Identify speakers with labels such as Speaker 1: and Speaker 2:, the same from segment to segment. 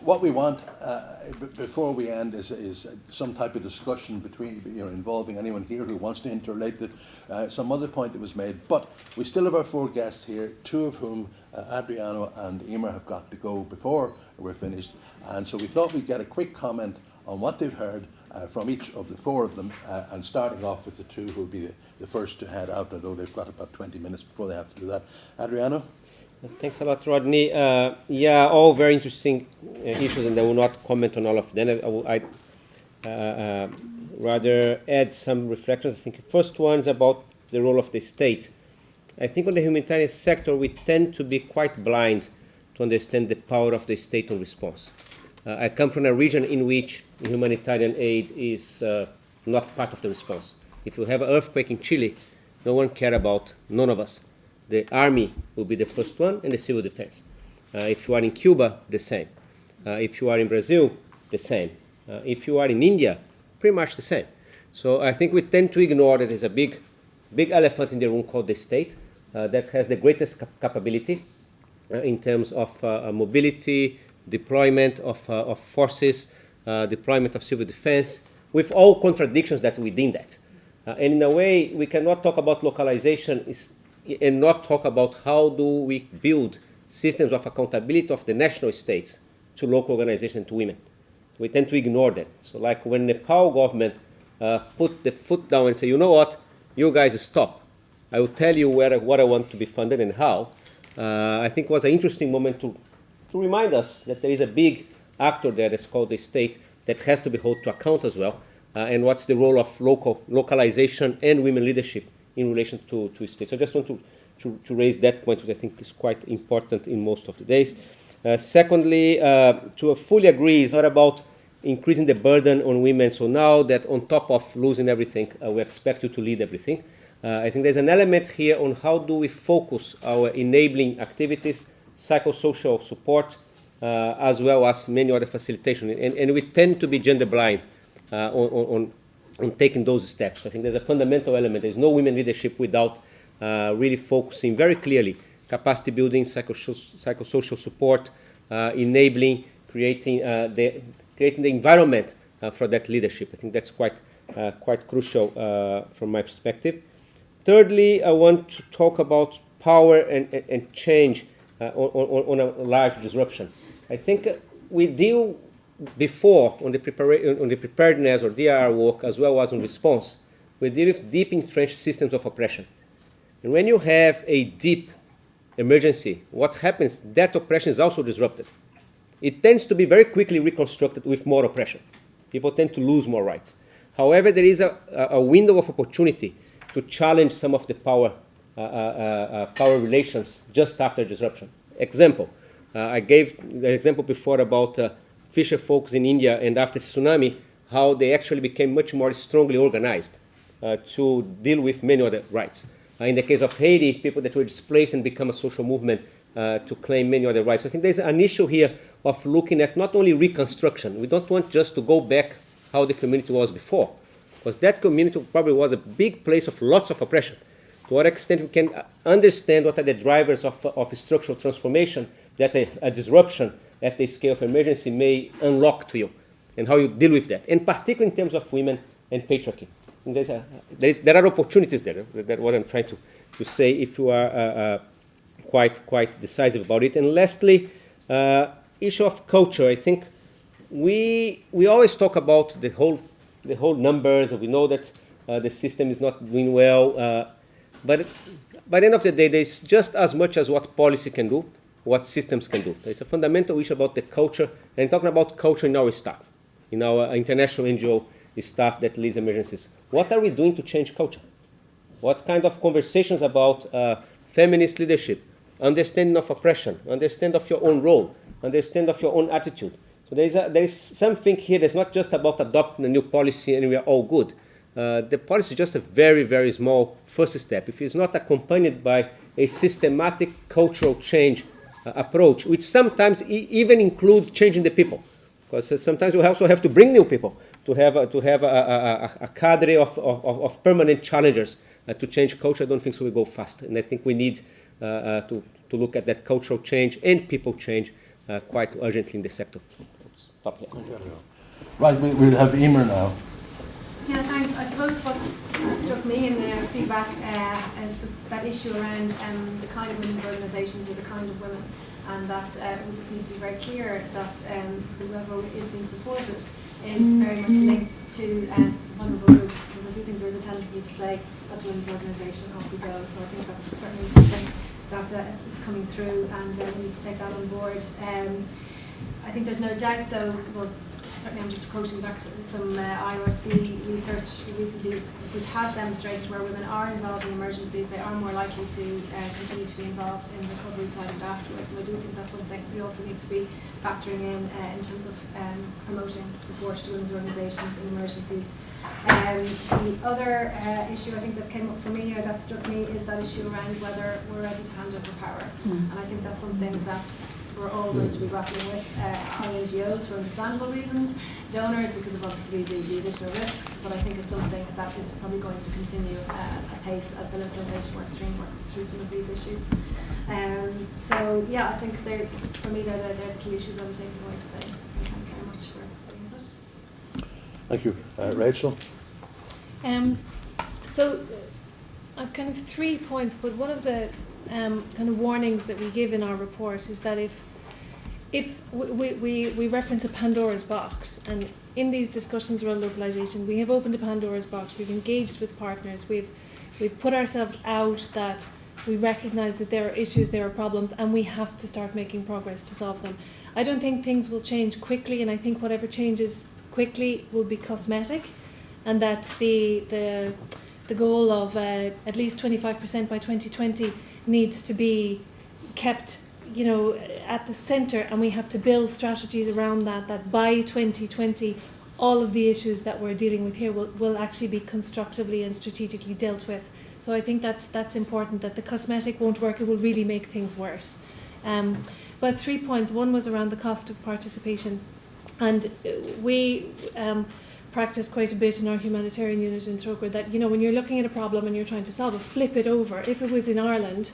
Speaker 1: what we want before we end is some type of discussion between, involving anyone here who wants to interrelate some other point that was made. But we still have our four guests here, two of whom, Adriano and Emer, have got to go before we're finished. And so we thought we'd get a quick comment on what they've heard from each of the four of them, and starting off with the two who will be the first to head out, although they've got about 20 minutes before they have to do that. Adriano?
Speaker 2: Thanks a lot, Rodney. Yeah, all very interesting issues, and I will not comment on all of them. I'd rather add some reflections. I think the first one is about the role of the state. I think on the humanitarian sector, we tend to be quite blind to understand the power of the state on response. I come from a region in which humanitarian aid is not part of the response. If you have an earthquake in Chile, no one cares about, none of us. The army will be the first one, and the civil defense. If you are in Cuba, the same. If you are in Brazil, the same. If you are in India, pretty much the same. So I think we tend to ignore that there's a big elephant in the room called the state that has the greatest capability in terms of mobility, deployment of forces, deployment of civil defense, with all contradictions that within that. And in a way, we cannot talk about localization and not talk about how do we build systems of accountability of the national states to local organizations, to women. We tend to ignore that. So like when the Nepal government put the foot down and say, you know what, you guys stop. I will tell you what I want to be funded and how. I think it was an interesting moment to remind us that there is a big actor there that's called the state that has to be held to account as well, and what's the role of localization and women leadership in relation to states. So I just want to raise that point, which I think is quite important in most of the days. Secondly, to fully agree, it's not about increasing the burden on women. So now that on top of losing everything, we expect you to lead everything. I think there's an element here on how do we focus our enabling activities, psychosocial support, as well as many other facilitation. And we tend to be gender blind on taking those steps. I think there's a fundamental element. There's no women leadership without really focusing very clearly capacity building, psychosocial support, enabling, creating the environment for that leadership. I think that's quite crucial from my perspective. Thirdly, I want to talk about power and change on a large disruption. I think we deal before on the preparedness or DRR work, as well as on response, we deal with deep entrenched systems of oppression. And when you have a deep emergency, what happens, that oppression is also disrupted. It tends to be very quickly reconstructed with more oppression. People tend to lose more rights. However, there is a window of opportunity to challenge some of the power relations just after disruption. Example, I gave the example before about fisher folks in India, and after tsunami, how they actually became much more strongly organized to deal with many other rights. In the case of Haiti, people that were displaced and become a social movement to claim many other rights. So I think there's an issue here of looking at not only reconstruction. We don't want just to go back how the community was before, because that community probably was a big place of lots of oppression. To what extent we can understand what are the drivers of structural transformation that a disruption at the scale of emergency may unlock to you, and how you deal with that, and particularly in terms of women and patriarchy. And there are opportunities there. That's what I'm trying to say if you are quite decisive about it. And lastly, issue of culture. I think we always talk about the whole numbers, and we know that the system is not doing well. But by the end of the day, there's just as much as what policy can do, what systems can do. There's a fundamental issue about the culture, and I'm talking about culture in our staff, in our international NGO staff that leads emergencies. What are we doing to change culture? What kind of conversations about feminist leadership, understanding of oppression, understand of your own role, understand of your own attitude? So there is something here that's not just about adopting a new policy and we are all good. The policy is just a very, very small first step. If it's not accompanied by a systematic cultural change approach, which sometimes even includes changing the people, because sometimes we also have to bring new people to have a cadre of permanent challengers to change culture. I don't think so we go fast, and I think we need to look at that cultural change and people change quite urgently in the sector. Stop here.
Speaker 1: Right, we'll have Emer now.
Speaker 3: Yeah, thanks. I suppose what struck me in the feedback is that issue around the kind of women's organisations or the kind of women, and that we just need to be very clear that whoever is being supported is very much linked to vulnerable groups. And I do think there is a tendency to say that's a women's organisation, off we go. So I think that's certainly something that is coming through, and we need to take that on board. I think there's no doubt, though. Well, certainly I'm just quoting back to some IRC research recently, which has demonstrated where women are involved in emergencies, they are more likely to continue to be involved in the recovery side and afterwards. So I do think that's something we also need to be factoring in terms of promoting support to women's organisations in emergencies. The other issue I think that came up for me, or that struck me, is that issue around whether we're ready to hand over power. And I think that's something that we're all going to be grappling with, NGOs for understandable reasons, donors because of obviously the additional risks, but I think it's something that is probably going to continue at pace as the localisation work stream works through some of these issues. So yeah, I think for me they're the key issues I'll be taking away today. So thanks very much for bringing this.
Speaker 1: Thank you. Rachel?
Speaker 4: So I've kind of 3 points, but one of the kind of warnings that we give in our report is that if we reference a Pandora's box, and in these discussions around localisation, we have opened a Pandora's box, we've engaged with partners, we've put ourselves out that we recognise that there are issues, there are problems, and we have to start making progress to solve them. I don't think things will change quickly, and I think whatever changes quickly will be cosmetic, and that the goal of at least 25% by 2020 needs to be kept, at the centre, and we have to build strategies around that by 2020 all of the issues that we're dealing with here will actually be constructively and strategically dealt with. So I think that's important, that the cosmetic won't work, it will really make things worse. But 3 points. One was around the cost of participation, and we practice quite a bit in our humanitarian unit in Trócaire that, when you're looking at a problem and you're trying to solve it, flip it over. If it was in Ireland,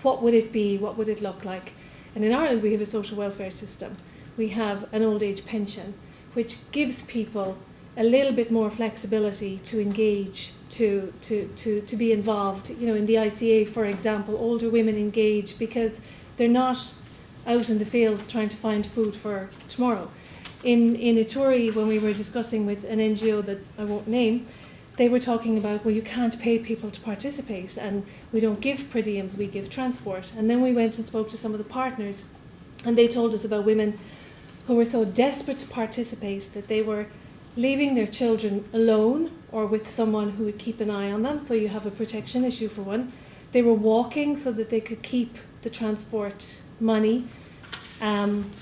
Speaker 4: what would it be? What would it look like? And in Ireland we have a social welfare system. We have an old age pension, which gives people a little bit more flexibility to engage, to be involved. In the ICA, for example, older women engage because they're not out in the fields trying to find food for tomorrow. In Ituri, when we were discussing with an NGO that I won't name, they were talking about, well, you can't pay people to participate, and we don't give per diems, we give transport. And then we went and spoke to some of the partners, and they told us about women who were so desperate to participate that they were leaving their children alone or with someone who would keep an eye on them, so you have a protection issue for one. They were walking so that they could keep the transport money.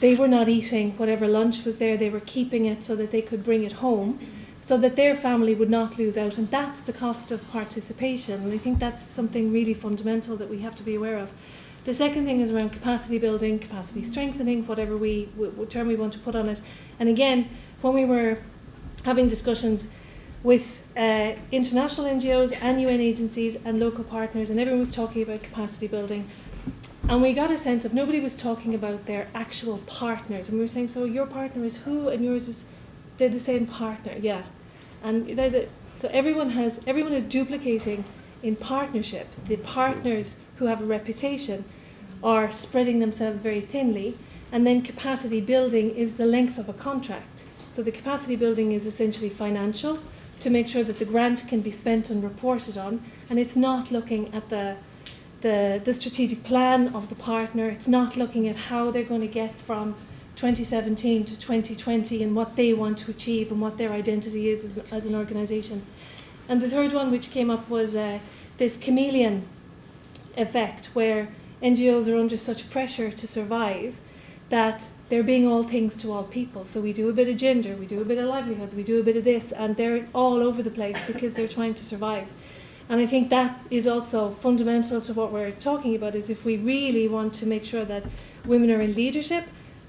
Speaker 4: They were not eating whatever lunch was there, they were keeping it so that they could bring it home, so that their family would not lose out. And that's the cost of participation. And I think that's something really fundamental that we have to be aware of. The second thing is around capacity building, capacity strengthening, whatever term we want to put on it. And again, when we were having discussions with international NGOs and UN agencies and local partners, and everyone was talking about capacity building, and we got a sense of nobody was talking about their actual partners. And we were saying, so your partner is who? And yours is, they're the same partner, yeah. And so everyone is duplicating in partnership. The partners who have a reputation are spreading themselves very thinly, and then capacity building is the length of a contract. So the capacity building is essentially financial, to make sure that the grant can be spent and reported on, and it's not looking at the strategic plan of the partner. It's not looking at how they're going to get from 2017 to 2020 and what they want to achieve and what their identity is as an organisation. And the third one which came up was this chameleon effect, where NGOs are under such pressure to survive that they're being all things to all people. So we do a bit of gender, we do a bit of livelihoods, we do a bit of this, and they're all over the place because they're trying to survive. And I think that is also fundamental to what we're talking about, is if we really want to make sure that women are in leadership,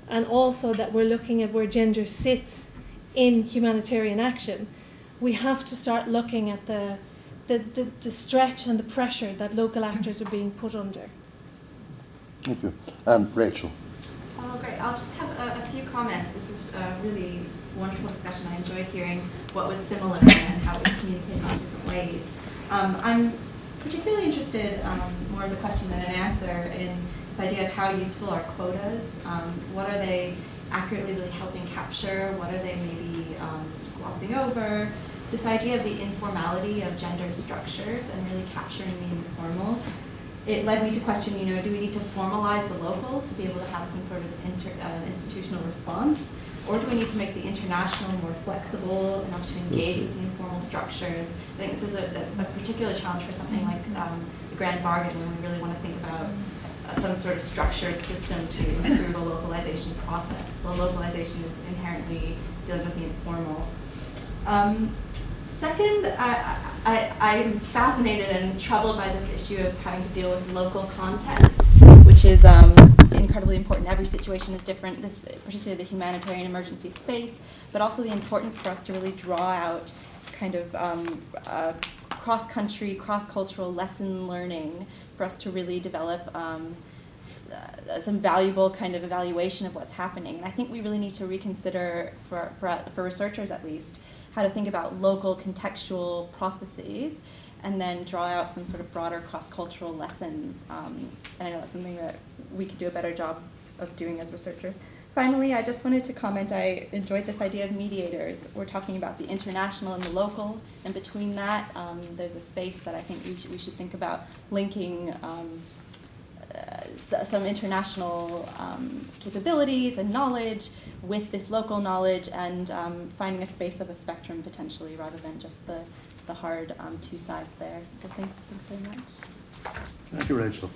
Speaker 4: and also that we're looking at where gender sits in humanitarian action, we have to start looking at the stretch and the pressure that local actors are being put under.
Speaker 1: Thank you. Rachel.
Speaker 5: Oh, great. I'll just have a few comments. This is a really wonderful discussion. I enjoyed hearing what was similar and how it was communicated in different ways. I'm particularly interested, more as a question than an answer, in this idea of how useful are quotas. What are they accurately really helping capture? What are they maybe glossing over? This idea of the informality of gender structures and really capturing the informal. It led me to question, do we need to formalize the local to be able to have some sort of institutional response? Or do we need to make the international more flexible enough to engage with the informal structures? I think this is a particular challenge for something like the Grand Bargain, when we really want to think about some sort of structured system to improve a localization process. Well, localization is inherently dealing with the informal. Second, I'm fascinated and troubled by this issue of having to deal with local context, which is incredibly important. Every situation is different, this particularly the humanitarian emergency space, but also the importance for us to really draw out kind of cross-country, cross-cultural lesson learning for us to really develop some valuable kind of evaluation of what's happening. And I think we really need to reconsider, for researchers at least, how to think about local contextual processes and then draw out some sort of broader cross-cultural lessons. And I know that's something that we could do a better job of doing as researchers. Finally, I just wanted to comment, I enjoyed this idea of mediators. We're talking about the international and the local, and between that, there's a space that I think we should think about linking some international capabilities and knowledge with this local knowledge, and finding a space of a spectrum potentially, rather than just the hard two sides there. So thanks very much.
Speaker 1: Thank you, Rachel.